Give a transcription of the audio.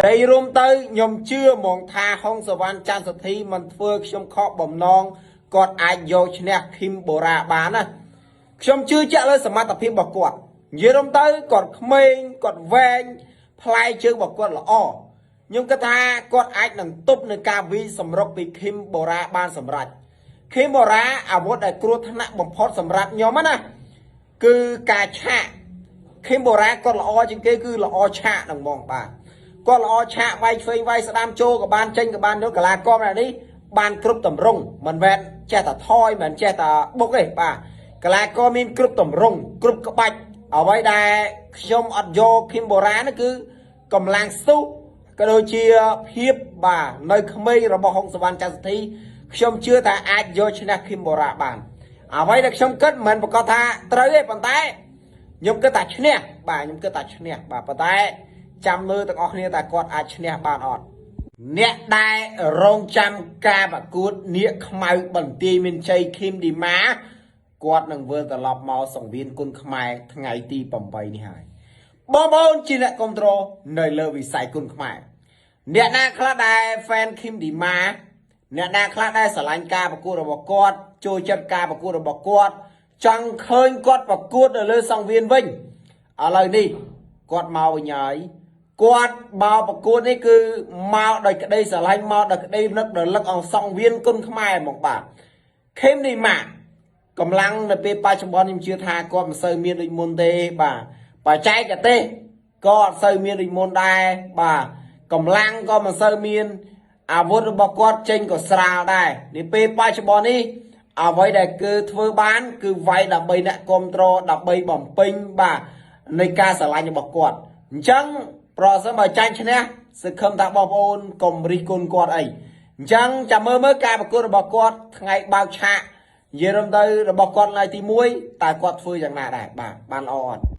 តែរួមទៅខ្ញុំជឿហ្មងថាហុងសវណ្ណច័ន្ទសទ្ធីមិនធ្វើខ្ញុំខកបំណងគាត់អាចយកឈ្នះឃីមបូរ៉ាបានណាខ្ញុំជឿជាក់លើសមត្ថភាពរបស់គាត់និយាយរួមទៅគាត់ក្មេងគាត់វែងផ្លែជើងរបស់គាត់ល្អខ្ញុំគិតថាគាត់អាចនឹងទប់នឹងការវិសម្រុកពីឃីមបូរ៉ាបានសម្រេចឃីមបូរ៉ាអាវុធដែលគ្រោះថ្នាក់បំផុតសម្រាប់ខ្ញុំណាគឺការឆាកឃីមបូរ៉ាគាត់ល្អជាងគេគឺល្អឆាកហ្នឹងហ្មងបាទគាត់ល្អឆាកវាយឆ្វេងវាយស្ដាំចូលក៏បានចេញក៏បានយកកលាករនេះបានគ្រប់តម្រង់មិនមែនចេះតែថយមិនចេះតែបុកទេបាទកលាករមានគ្រប់តម្រង់គ្រប់ក្បាច់អ្វីដែលខ្ញុំអត់យកឃីមបូរ៉ានោះគឺកម្លាំងស្ទុះក៏ដូចជាភាពបាទនៅក្មេងរបស់ហុងសវណ្ណច័ន្ទសទ្ធីខ្ញុំជឿថាអាចយកឈ្នះឃីមបូរ៉ាបានអ្វីដែលខ្ញុំគិតមិនប្រកាសថាត្រូវទេប៉ុន្តែខ្ញុំគិតថាឈ្នះបាទខ្ញុំគិតថាឈ្នះបាទប៉ុន្តែចាំមើលទាំងអស់គ្នាថាគាត់អាចឈ្នះបានអត់អ្នកដែលរងចាំការប្រកួតនាគខ្មៅបន្ទាយមានជ័យឃីមឌីម៉ាគាត់នឹងវិលត្រឡប់មកសង្វៀនគុណខ្មែរថ្ងៃទី8នេះហើយបងប្អូនជាអ្នកគ្រប់គ្រងនៅលើវិស័យគុណខ្មែរអ្នកណាខ្លះដែល fan ឃីមឌីម៉ាអ្នកណាខ្លះដែលស្រឡាញ់ការប្រកួតរបស់គាត់ចូលចិត្តការប្រកួតរបស់គាត់ចង់ឃើញគាត់ប្រកួតនៅលើសង្វៀនវិញឥឡូវនេះគាត់មកវិញហើយគាត់មកប្រកួតនេះគឺមកដោយក្តីស្រឡាញ់មកដោយក្តីនឹករលឹកអង្សង្វៀនគុណខ្មែរហ្មងបាទឃីមឌីម៉ាកម្លាំងនៅពេលបច្ចុប្បន្នខ្ញុំជឿថាគាត់មិនសូវមានដូចមុនទេបាទបច្ចេកទេសក៏អត់សូវមានដូចមុនដែរបាទកម្លាំងក៏មិនសូវមានអាវុធរបស់គាត់ចេញក៏ស្រាលដែរនេះពេលបច្ចុប្បន្ននេះអ្វីដែលគឺធ្វើបានគឺវាយដើម្បីអ្នកគ្រប់គ្រងដើម្បីបំពេញបាទនៃការស្រឡាញ់របស់គាត់អញ្ចឹងប្រសិនបើចាញ់ឈ្នះសង្ឃឹមថាបងប្អូនកុំរិះគន់គាត់អីអញ្ចឹងចាំមើលការប្រកួតរបស់គាត់ថ្ងៃបើកឆាកនិយាយរំទៅរបស់គាត់ថ្ងៃទី1តើគាត់ធ្វើយ៉ាងណាដែរបាទបានល្អអត់